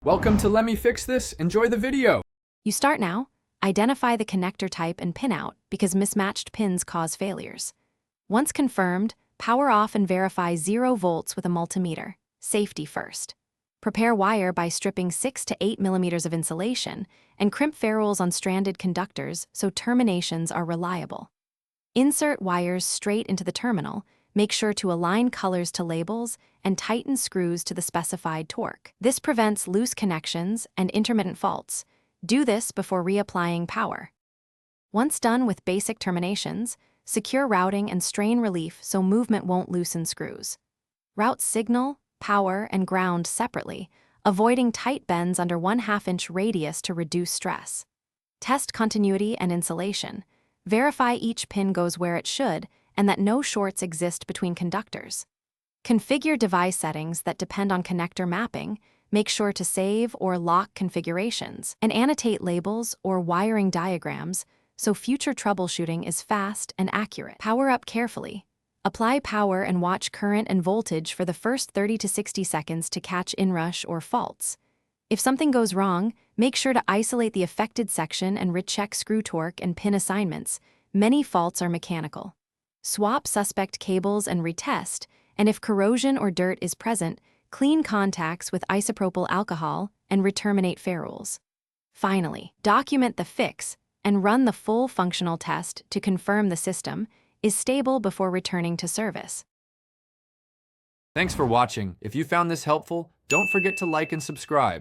Welcome to Let Me Fix This. Enjoy the video. You start now. Identify the connector type and pin out because mismatched pins cause failures. Once confirmed, power off and verify 0 volts with a multimeter. Safety first. Prepare wire by stripping 6 to 8 millimeters of insulation and crimp ferrules on stranded conductors so terminations are reliable. Insert wires straight into the terminal. Make sure to align colors to labels and tighten screws to the specified torque. This prevents loose connections and intermittent faults. Do this before reapplying power. Once done with basic terminations, secure routing and strain relief so movement won't loosen screws. Route signal, power, and ground separately, avoiding tight bends under 1/2 inch radius to reduce stress. Test continuity and insulation. Verify each pin goes where it should and that no shorts exist between conductors. Configure device settings that depend on connector mapping. Make sure to save or lock configurations and annotate labels or wiring diagrams so future troubleshooting is fast and accurate. Power up carefully. Apply power and watch current and voltage for the first 30 to 60 seconds to catch inrush or faults. If something goes wrong, make sure to isolate the affected section and recheck screw torque and pin assignments. Many faults are mechanical. Swap suspect cables and retest, and if corrosion or dirt is present, clean contacts with isopropyl alcohol and reterminate ferrules. Finally, document the fix and run the full functional test to confirm the system is stable before returning to service. Thanks for watching. If you found this helpful, don't forget to like and subscribe.